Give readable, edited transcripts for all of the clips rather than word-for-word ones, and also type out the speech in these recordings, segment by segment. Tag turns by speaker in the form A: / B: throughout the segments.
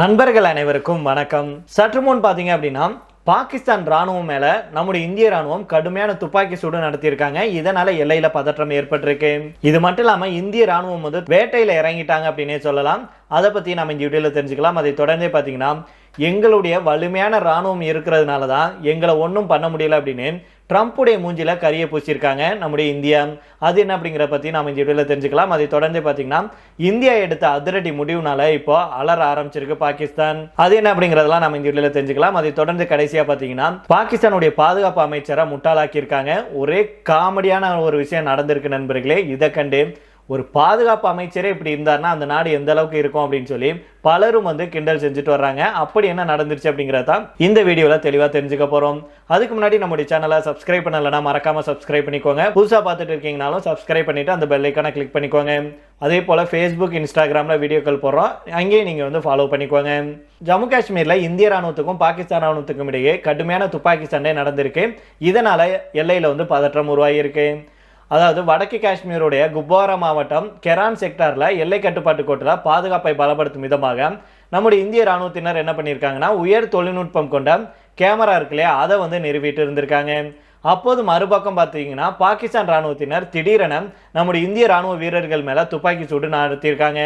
A: நண்பர்கள் அனைவருக்கும் வணக்கம். சற்று முன் பார்த்தீங்க அப்படின்னா பாகிஸ்தான் ராணுவம் மேல நம்முடைய இந்திய ராணுவம் கடுமையான துப்பாக்கி சூடு நடத்தியிருக்காங்க. இதனால எல்லையில பதற்றம் ஏற்பட்டிருக்கு. இது மட்டும் இல்லாம இந்திய ராணுவம் வந்து வேட்டையில இறங்கிட்டாங்க அப்படின்னே சொல்லலாம். அதை பத்தி நம்ம இந்த வீடியோல தெரிஞ்சுக்கலாம். அதை தொடர்ந்தே பார்த்தீங்கன்னா எங்களுடைய வலிமையான ராணுவம் இருக்கிறதுனால தான் எங்களை ஒன்றும் பண்ண முடியல அப்படின்னு ட்ரம்ப்புடைய மூஞ்சில கரியை பூசியிருக்காங்க நம்முடைய இந்தியா. அது என்ன அப்படிங்கிற பற்றி நாம் இந்த வீடியோவில் தெரிஞ்சுக்கலாம். அதை தொடர்ந்து பார்த்தீங்கன்னா இந்தியா எடுத்த அதிரடி முடிவுனால இப்போ அலற ஆரம்பிச்சிருக்கு பாகிஸ்தான். அது என்ன அப்படிங்கிறதெல்லாம் நம்ம இந்த வீடியோவில் தெரிஞ்சுக்கலாம். அதை தொடர்ந்து கடைசியாக பார்த்தீங்கன்னா பாகிஸ்தானுடைய பாதுகாப்பு அமைச்சரை முட்டாளாக்கியிருக்காங்க. ஒரே காமெடியான ஒரு விஷயம் நடந்திருக்கு நண்பர்களே. இதை கண்டு ஒரு பாதுகாப்பு அமைச்சரே இப்படி இருந்தார்னா அந்த நாடு எந்த அளவுக்கு இருக்கும் அப்படின்னு சொல்லி பலரும் வந்து கிண்டல் செஞ்சுட்டு வர்றாங்க. அப்படி என்ன நடந்துருச்சு அப்படிங்கிறத இந்த வீடியோல தெளிவா தெரிஞ்சுக்க போறோம். அதுக்கு முன்னாடி நம்முடைய சேனலை சப்ஸ்கிரைப் பண்ணலன்னா மறக்காம சப்ஸ்கிரைப் பண்ணிக்கோங்க. புதுசா பார்த்துட்டு இருக்கீங்கனாலும் சப்ஸ்கிரைப் பண்ணிட்டு அந்த பெல் ஐக்கானை கிளிக் பண்ணிக்கோங்க. அதே போல ஃபேஸ்புக், இன்ஸ்டாகிராம்ல வீடியோக்கள் போடுறோம், அங்கேயும் நீங்க வந்து ஃபாலோ பண்ணிக்கோங்க. ஜம்மு காஷ்மீர்ல இந்திய ராணுவத்துக்கும் பாகிஸ்தான் ராணுவத்துக்கும் இடையே கடுமையான துப்பாக்கி சண்டை நடந்திருக்கு. இதனால எல்லையில வந்து பதற்றம் உருவாகி இருக்கு. அதாவது வடக்கு காஷ்மீருடைய குப்வாரா மாவட்டம் கெரான் செக்டார்ல எல்லை கட்டுப்பாட்டு கோட்டில் பாதுகாப்பை பலப்படுத்தும் விதமாக நம்முடைய இந்திய ராணுவத்தினர் என்ன பண்ணியிருக்காங்கன்னா உயர் தொழில்நுட்பம் கொண்ட கேமரா இருக்கு இல்லையா, அதை வந்து நிறுவிட்டு இருந்திருக்காங்க. அப்போது மறுபக்கம் பார்த்தீங்கன்னா பாகிஸ்தான் ராணுவத்தினர் திடீரென நம்முடைய இந்திய ராணுவ வீரர்கள் மேல துப்பாக்கி சூடு நடத்தியிருக்காங்க.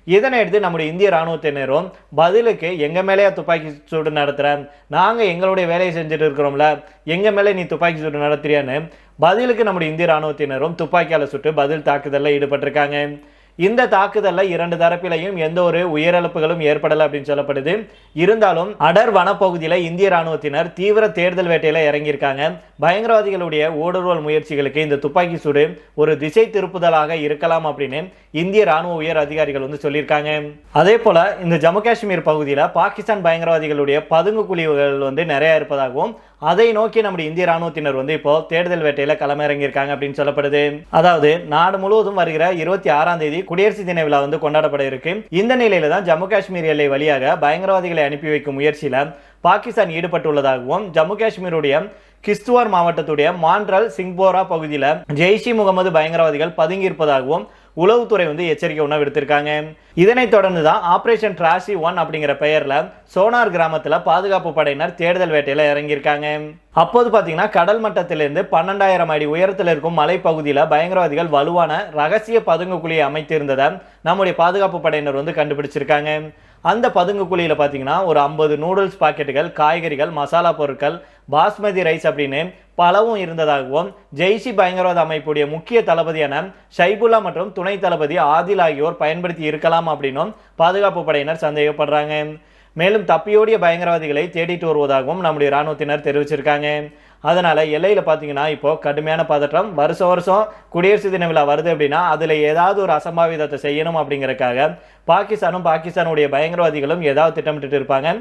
A: இதனை எடுத்து நம்முடைய இந்திய ராணுவத்தினரும் பதிலுக்கு எங்க மேலேயே துப்பாக்கி சூடு நடத்துற, நாங்க எங்களுடைய வேலையை செஞ்சுட்டு இருக்கிறோம்ல, எங்க மேலே நீ துப்பாக்கி சூடு நடத்துறியான்னு பதிலுக்கு நம்முடைய இந்திய ராணுவத்தினரும் துப்பாக்கியால சுட்டு பதில் தாக்குதலில் ஈடுபட்டிருக்காங்க. இந்த தாக்குதலில் இரண்டு தரப்பிலையும் எந்த ஒரு உயிரிழப்புகளும் ஏற்படலை அப்படின்னு சொல்லப்படுது. இருந்தாலும் அடர் வனப்பகுதியில் இந்திய ராணுவத்தினர் தீவிர தேடுதல் வேட்டையில இறங்கியிருக்காங்க. பயங்கரவாதிகளுடைய ஊடுருவல் முயற்சிகளுக்கு இந்த துப்பாக்கி சூடு ஒரு திசை திருப்புதலாக இருக்கலாம் அப்படின்னு இந்திய ராணுவ உயர் அதிகாரிகள் வந்து சொல்லியிருக்காங்க. அதே போல இந்த ஜம்மு காஷ்மீர் பகுதியில் பாகிஸ்தான் பயங்கரவாதிகளுடைய பதுங்கு குழிவுகள் வந்து நிறைய இருப்பதாகவும் அதை நோக்கி நம்முடைய இந்திய ராணுவத்தினர் வந்து இப்போ தேடுதல் வேட்டையில களமிறங்கியிருக்காங்க அப்படின்னு சொல்லப்படுது. அதாவது நாடு முழுவதும் வருகிற 26ஆம் தேதி குடியரசு தின விழா வந்து கொண்டாடப்பட இருக்கு. இந்த நிலையில தான் ஜம்மு காஷ்மீர் எல்லை வழியாக பயங்கரவாதிகளை அனுப்பி வைக்கும் முயற்சியில பாகிஸ்தான் ஈடுபட்டுள்ளதாகவும் ஜம்மு காஷ்மீருடைய கிஸ்துவார் மாவட்டத்துடைய மாண்ட்ரல் சிங்போரா பகுதியில் ஜெய்ஷ் இ முகமது பயங்கரவாதிகள் பதுங்கி இருப்பதாகவும் உளவுத்துறை வந்து எச்சரிக்கை ஒன்று விடுத்திருக்காங்க. இதனைத் தொடர்ந்து தான் ஆபரேஷன் டிராசி 1 அப்படிங்கிற பெயர்ல சோனார் கிராமத்தில் பாதுகாப்பு படையினர் தேடுதல் வேட்டையில இறங்கியிருக்காங்க. அப்போது பார்த்தீங்கன்னா கடல் மட்டத்திலிருந்து 12,000 அடி உயரத்தில் இருக்கும் மலைப்பகுதியில் பயங்கரவாதிகள் வலுவான ரகசிய பதுங்கு குழியை அமைத்திருந்ததை நம்முடைய பாதுகாப்பு படையினர் வந்து கண்டுபிடிச்சிருக்காங்க. அந்த பதுங்கு குழியில் பார்த்தீங்கன்னா ஒரு 50 நூடுல்ஸ் பாக்கெட்டுகள், காய்கறிகள், மசாலா பொருட்கள், பாஸ்மதி ரைஸ் அப்படின்னு பலவும் இருந்ததாகவும் ஜெய்ஷி பயங்கரவாத அமைப்புடைய முக்கிய தளபதியான ஷைபுல்லா மற்றும் துணை தளபதி ஆதில் ஆகியோர் பயன்படுத்தி இருக்கலாம் அப்படின்னும் பாதுகாப்பு படையினர் சந்தேகப்படுறாங்க. மேலும் தப்பியோடிய பயங்கரவாதிகளை தேடிட்டு வருவதாகவும் நம்முடைய இராணுவத்தினர் தெரிவிச்சிருக்காங்க. அதனால எல்லையில பார்த்தீங்கன்னா இப்போ கடுமையான பதற்றம். வருஷம் குடியரசு தின விழா வருது அப்படின்னா அதுல ஏதாவது ஒரு அசம்பாவிதத்தை செய்யணும் அப்படிங்கறதுக்காக பாகிஸ்தானுடைய பயங்கரவாதிகளும் ஏதாவது திட்டமிட்டு இருப்பாங்க.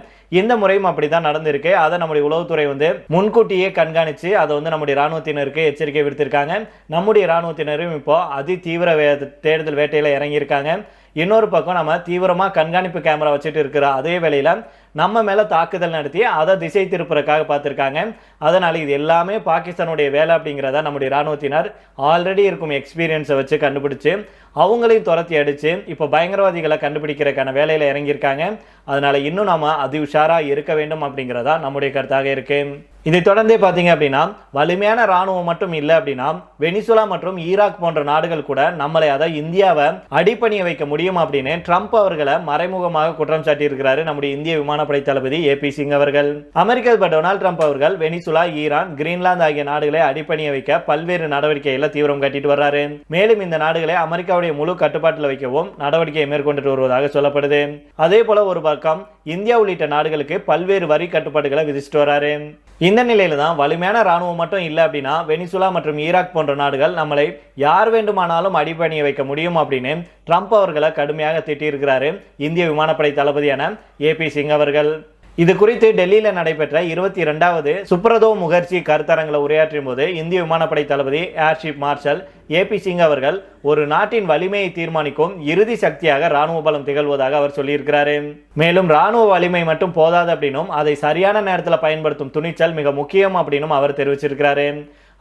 A: இந்த முறையும் அப்படித்தான் நடந்திருக்கு. அதை நம்முடைய உளவுத்துறை வந்து முன்கூட்டியே கண்காணிச்சு அதை வந்து நம்முடைய இராணுவத்தினருக்கு எச்சரிக்கை விடுத்திருக்காங்க. நம்முடைய இராணுவத்தினரும் இப்போ அதி தீவிர தேடுதல் வேட்டையில இறங்கியிருக்காங்க. இன்னொரு பக்கம் நம்ம தீவிரமா கண்காணிப்பு கேமரா வச்சுட்டு இருக்கிற அதே வேளையில நம்ம மேல தாக்குதல் நடத்தி அதை திசை திருப்புறதுக்காக பார்த்திருக்காங்க. அதனால இது எல்லாமே பாகிஸ்தானுடைய வேலை அப்படிங்கிறத நம்முடைய இராணுவத்தினர் ஆல்ரெடி இருக்கும் எக்ஸ்பீரியன்ஸை வச்சு கண்டுபிடிச்சு அவங்களையும் துரத்தி அடிச்சு இப்போ பயங்கரவாதிகளை கண்டுபிடிக்கிறதுக்கான வேலையில இறங்கியிருக்காங்க. அதனால இன்னும் நாம அதி உஷாரா இருக்க வேண்டும் அப்படிங்கிறதா நம்முடைய கருத்தாக இருக்கு. இதை தொடர்ந்தே பார்த்தீங்க அப்படின்னா வலிமையான ராணுவம் மட்டும் இல்லை அப்படின்னா வெனிசுலா மற்றும் ஈராக் போன்ற நாடுகள் கூட நம்மளை அதாவது இந்தியாவை அடிப்பணிய வைக்க முடியும் அப்படின்னு ட்ரம்ப் அவர்களை மறைமுகமாக குற்றம் சாட்டி இருக்கிறாரு நம்முடைய இந்திய விமானப்படை தளபதி ஏபி சிங் அவர்கள். அமெரிக்க அதிபர் டொனால்டு ட்ரம்ப் அவர்கள் வெனிசுலா, ஈரான், கிரீன்லாந்து ஆகிய நாடுகளை அடிப்பணிய வைக்க பல்வேறு நடவடிக்கைகளை தீவிரம் கட்டிட்டு வர்றாரு. மேலும் இந்த நாடுகளை அமெரிக்காவுடைய முழு கட்டுப்பாட்டில் வைக்கவும் நடவடிக்கையை மேற்கொண்டு வருவதாக சொல்லப்படுது. அதே போல ஒரு பக்கம் இந்தியா உள்ளிட்ட நாடுகளுக்கு பல்வேறு வரி கட்டுப்பாடுகளை விதிச்சுட்டு வர்றாரு. இந்த நிலையில தான் வலிமையான ராணுவம் மட்டும் இல்லை அப்படின்னா வெனிசுலா மற்றும் ஈராக் போன்ற நாடுகள் நம்மளை யார் வேண்டுமானாலும் அடிபணிய வைக்க முடியும் அப்படின்னு ட்ரம்ப் அவர்களை கடுமையாக திட்டியிருக்கிறாரு இந்திய விமானப்படை தளபதியான ஏபி சிங் அவர்கள். இது குறித்து டெல்லியில் நடைபெற்ற 22வது சுப்ரதோ முகர்ஜி கருத்தரங்கில் உரையாற்றும் போது இந்திய விமானப்படை தளபதி Air Chief Marshal AP Singh அவர்கள் ஒரு நாட்டின் வலிமையை தீர்மானிக்கும் இறுதி சக்தியாக ராணுவ பலம் திகழ்வதாக அவர் சொல்லியிருக்கிறாரு. மேலும் ராணுவ வலிமை மட்டும் போதாது அப்படின்னும் அதை சரியான நேரத்தில் பயன்படுத்தும் துணிச்சல் மிக முக்கியம் அப்படின்னும் அவர் தெரிவிச்சிருக்கிறாரு.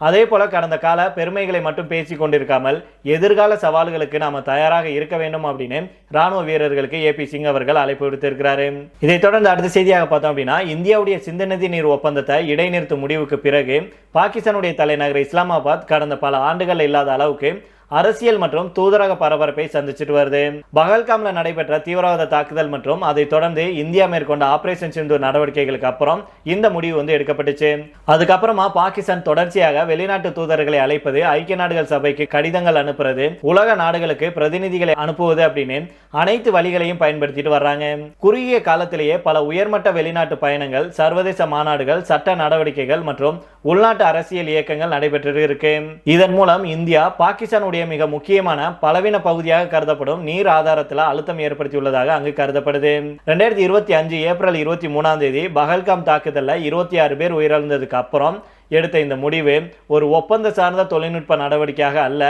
A: அதே போல கடந்த கால பெருமைகளை மட்டும் பேசிக் கொண்டிருக்காமல் எதிர்கால சவால்களுக்கு நாம தயாராக இருக்க வேண்டும் அப்படின்னு ராணுவ வீரர்களுக்கு ஏபி சிங் அவர்கள் அழைப்பு விடுத்திருக்கிறாரு. இதைத் தொடர்ந்து அடுத்த செய்தியாக பார்த்தோம் அப்படின்னா, இந்தியாவுடைய சிந்து நதி நீர் ஒப்பந்தத்தை இடைநிறுத்தும் முடிவுக்கு பிறகு பாகிஸ்தானுடைய தலைநகர் இஸ்லாமாபாத் கடந்த பல ஆண்டுகள் இல்லாத அளவுக்கு அரசியல் மற்றும் தூதரக பரபரப்பை சந்திச்சுட்டு வருது. பகல்காம்ல நடைபெற்ற தீவிரவாத தாக்குதல் மற்றும் அதை தொடர்ந்து இந்தியா மேற்கொண்ட ஆபரேஷன் சிந்தூர் நடவடிக்கைகளுக்கு அப்புறம் இந்த முடிவு எடுக்கப்பட்டுச்சு. அதுக்கப்புறமா பாகிஸ்தான் தொடர்ச்சியாக வெளிநாட்டு தூதர்களை அழைப்பது, ஐக்கிய நாடுகள் சபைக்கு கடிதங்கள் அனுப்புறது, உலக நாடுகளுக்கு பிரதிநிதிகளை அனுப்புவது அப்படின்னு அனைத்து வழிகளையும் பயன்படுத்திட்டு வர்றாங்க. குறுகிய காலத்திலேயே பல உயர்மட்ட வெளிநாட்டு பயணங்கள், சர்வதேச மாநாடுகள், சட்ட நடவடிக்கைகள் மற்றும் உள்நாட்டு அரசியல் இயக்கங்கள் நடைபெற்று இருக்கு. இதன் மூலம் இந்தியா பாகிஸ்தானுடைய மிக முக்கியமான பலவீன பகுதியாக கருதப்படும் நீர் ஆதாரத்தில் அழுத்தம் ஏற்படுத்தியுள்ளதாக அங்கு கருதப்படுது. 2025 ஏப்ரல் 23 பகல்காம் தாக்குதல்ல 26 பேர் உயிரிழந்ததுக்கு அப்புறம் எடுத்த இந்த முடிவு ஒரு ஒப்பந்த சார்ந்த தொழில்நுட்ப நடவடிக்கையாக அல்ல,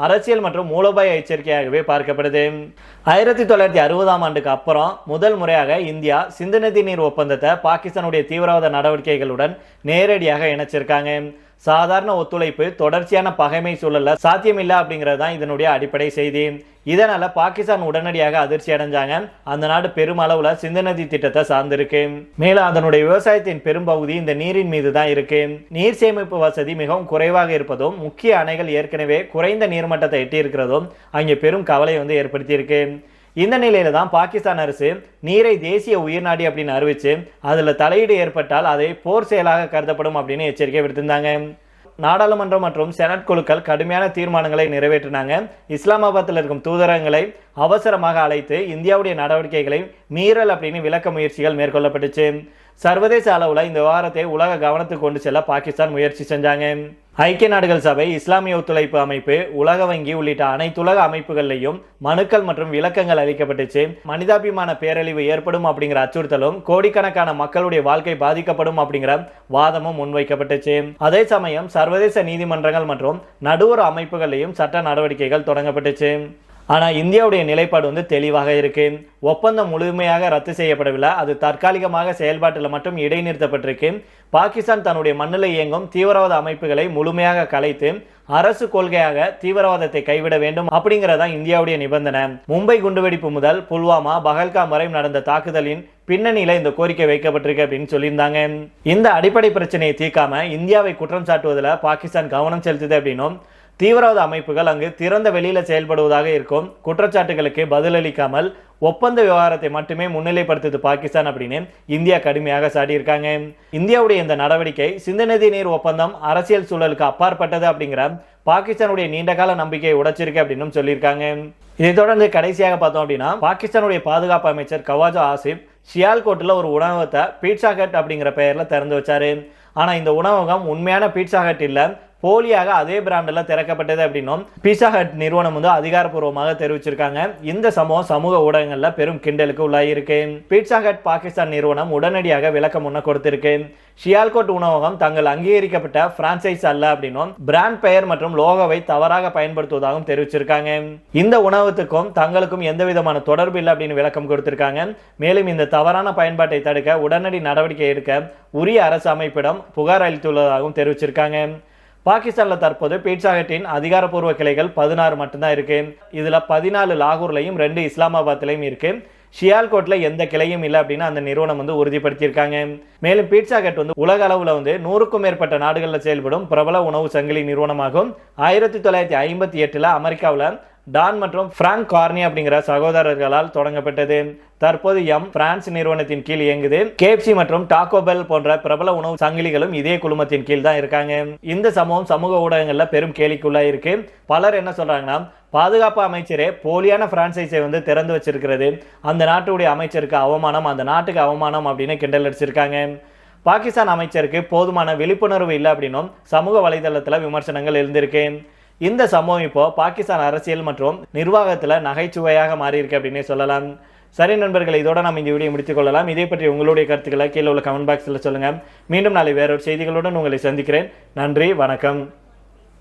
A: அரசியல் மற்றும் மூலோபாய எச்சரிக்கையாகவே பார்க்கப்படுது. 1960ஆம் ஆண்டுக்கு அப்புறம் முதல் முறையாக இந்தியா சிந்து நதி நீர் ஒப்பந்தத்தை பாகிஸ்தானுடைய தீவிரவாத நடவடிக்கைகளுடன் நேரடியாக இணைச்சிருக்காங்க. சாதாரண ஒத்துழைப்பு தொடர்ச்சியான பகைமை சூழல்ல சாத்தியமில்லை அப்படிங்கிறது தான் இதனுடைய அடிப்படை செய்தி. இதனால பாகிஸ்தான் உடனடியாக அதிர்ச்சி அடைஞ்சாங்க. அந்த நாடு பெருமளவுல சிந்து நதி திட்டத்தை சார்ந்திருக்கு. மேலும் அதனுடைய விவசாயத்தின் பெரும்பகுதி இந்த நீரின் மீது தான் இருக்கு. நீர் சேமிப்பு வசதி மிகவும் குறைவாக இருப்பதும், முக்கிய அணைகள் ஏற்கனவே குறைந்த நீர்மட்டத்தை எட்டி இருக்கிறதும் அங்கே பெரும் கவலை ஏற்படுத்தி இருக்கு. இந்த நிலையில தான் பாகிஸ்தான் அரசு நீரை தேசிய உயிர்நாடி அப்படின்னு அறிவிச்சு அதுல தலையீடு ஏற்பட்டால் அதை போர் செயலாக கருதப்படும் அப்படின்னு எச்சரிக்கை விடுத்திருந்தாங்க. நாடாளுமன்றம் மற்றும் செனட் குழுக்கள் கடுமையான தீர்மானங்களை நிறைவேற்றினாங்க. இஸ்லாமாபாத்தில் இருக்கும் தூதரகங்களை அவசரமாக அழைத்து இந்தியாவுடைய நடவடிக்கைகளை மீறல் அப்படின்னு விளக்க முயற்சிகள் மேற்கொள்ளப்பட்டுச்சு. சர்வதேச அளவுல இந்த விவகாரத்தை உலக கவனத்துக்கு கொண்டு செல்ல பாகிஸ்தான் முயற்சி செஞ்சாங்க. ஐக்கிய நாடுகள் சபை, இஸ்லாமிய ஒத்துழைப்பு அமைப்பு, உலக வங்கி உள்ளிட்ட அனைத்துலக அமைப்புகள்லையும் மனுக்கள் மற்றும் விளக்கங்கள் அளிக்கப்பட்டுச்சு. மனிதாபிமான பேரழிவு ஏற்படும் அப்படிங்கிற அச்சுறுத்தலும், கோடிக்கணக்கான மக்களுடைய வாழ்க்கை பாதிக்கப்படும் அப்படிங்கிற வாதமும் முன்வைக்கப்பட்டுச்சு. அதே சமயம் சர்வதேச நீதிமன்றங்கள் மற்றும் நடுவர் அமைப்புகளையும் சட்ட நடவடிக்கைகள் தொடங்கப்பட்டுச்சு. ஆனால் இந்தியாவுடைய நிலைப்பாடு தெளிவாக இருக்கு. ஒப்பந்தம் முழுமையாக ரத்து செய்யப்படவில்லை, அது தற்காலிகமாக செயல்பாட்டில் மட்டும் இடைநிறுத்தப்பட்டிருக்கு. பாகிஸ்தான் தன்னுடைய மண்ணில் இயங்கும் தீவிரவாத அமைப்புகளை முழுமையாக கலைத்து அரசு கொள்கையாக தீவிரவாதத்தை கைவிட வேண்டும் அப்படிங்கிறதா இந்தியாவுடைய நிபந்தனை. மும்பை குண்டுவெடிப்பு முதல் புல்வாமா, பகல்காம் வரை நடந்த தாக்குதலின் பின்னணியில இந்த கோரிக்கை வைக்கப்பட்டிருக்கு அப்படின்னு சொல்லியிருந்தாங்க. இந்த அடிப்படை பிரச்சனையை தீர்க்காம இந்தியாவை குற்றம் சாட்டுவதில் பாகிஸ்தான் கவனம் செலுத்துது அப்படின்னும், தீவிரவாத அமைப்புகள் அங்கு திறந்த வெளியில செயல்படுவதாக இருக்கும் குற்றச்சாட்டுகளுக்கு பதிலளிக்காமல் ஒப்பந்த விவகாரத்தை மட்டுமே முன்னிலைப்படுத்துது பாகிஸ்தான் அப்படின்னு இந்தியா கடுமையாக சாட்டியிருக்காங்க. இந்தியாவுடைய இந்த நடவடிக்கை சிந்து நதி நீர் ஒப்பந்தம் அரசியல் சூழலுக்கு அப்பாற்பட்டது அப்படிங்கிற பாகிஸ்தானுடைய நீண்டகால நம்பிக்கையை உடைச்சிருக்கு அப்படின்னு சொல்லியிருக்காங்க. இதை தொடர்ந்து கடைசியாக பார்த்தோம் அப்படின்னா, பாகிஸ்தானுடைய பாதுகாப்பு அமைச்சர் கவாஜா ஆசிப் ஷியால்கோட்டில் ஒரு உணவகத்தை பீட்சா ஹட் அப்படிங்கிற பெயர்ல திறந்து வச்சாரு. ஆனா இந்த உணவகம் உண்மையான பீட்சா ஹட் இல்ல, போலியாக அதே பிராண்டில் திறக்கப்பட்டது அப்படின்னும் பீட்சா ஹட் நிறுவனம் அதிகாரப்பூர்வமாக தெரிவிச்சிருக்காங்க. இந்த சம்பவம் சமூக ஊடகங்கள்ல பெரும் கிண்டலுக்கு உள்ளாயிருக்கு. பீட்சா ஹட் பாகிஸ்தான் நிறுவனம் உடனடியாக விளக்கம் கொடுத்திருக்கு. ஷியால்கோட் உணவகம் தங்கள் அங்கீகரிக்கப்பட்ட பிரான்சைஸ் அல்ல அப்படின்னும், பிராண்ட் பெயர் மற்றும் லோகோவை தவறாக பயன்படுத்துவதாகவும் தெரிவிச்சிருக்காங்க. இந்த உணவகத்துக்கும் தங்களுக்கும் எந்த விதமான தொடர்பு இல்லை அப்படின்னு விளக்கம் கொடுத்திருக்காங்க. மேலும் இந்த தவறான பயன்பாட்டை தடுக்க உடனடி நடவடிக்கை எடுக்க உரிய அரசு அமைப்பிடம் புகார் அளித்துள்ளதாகவும் தெரிவிச்சிருக்காங்க. பாகிஸ்தான்ல தற்போது பீட்சா ஹட்டின் அதிகாரப்பூர்வ கிளைகள் 16 மட்டும்தான் இருக்கு. இதுல 14 லாகூர்லையும் 2 இஸ்லாமாபாத்லையும் இருக்கு. ஷியால்கோட்ல எந்த கிளையும் இல்லை அப்படின்னு அந்த நிறுவனம் உறுதிப்படுத்தியிருக்காங்க. மேலும் பீட்சா ஹட் உலக அளவுல 100க்கும் மேற்பட்ட நாடுகளில் செயல்படும் பிரபல உணவு சங்கிலி நிறுவனமாகும். 1958 அமெரிக்காவில் டான் மற்றும் பிராங்க் கார்னி அப்படிங்கிற சகோதரர்களால் தொடங்கப்பட்டது. தற்போது பிரான்ஸ் நிறுவனத்தின் கீழ் இயங்குது. கேப்சி மற்றும் டாகோ பெல் போன்ற பிரபல உணவு சங்கிலிகளும் இதே குழுமத்தின் கீழ் தான் இருக்காங்க. இந்த சம்பவம் சமூக ஊடகங்கள்ல பெரும் கேலிக்குள்ளா இருக்கு. பலர் என்ன சொல்றாங்கன்னா, பாதுகாப்பு அமைச்சரே போலியான பிரான்சைஸை திறந்து வச்சிருக்கிறது, அந்த நாட்டுடைய அமைச்சருக்கு அவமானம், அந்த நாட்டுக்கு அவமானம் அப்படின்னு கிண்டல் அடிச்சிருக்காங்க. பாகிஸ்தான் அமைச்சருக்கு போதுமான விழிப்புணர்வு இல்லை அப்படின்னும் சமூக வலைதளத்துல விமர்சனங்கள் எழுந்திருக்கு. இந்த சம்பவம் இப்போ பாகிஸ்தான் அரசியல் மற்றும் நிர்வாகத்தில் நகைச்சுவையாக மாறி இருக்கு அப்படின்னே சொல்லலாம். சரி நண்பர்கள், இதோட நம்ம இந்த வீடியோ முடித்துக் கொள்ளலாம். இதை பற்றி உங்களுடைய கருத்துக்களை கீழே உள்ள கமெண்ட் பாக்ஸில் சொல்லுங்க. மீண்டும் நாளை வேறொரு செய்திகளுடன் உங்களை சந்திக்கிறேன். நன்றி, வணக்கம்.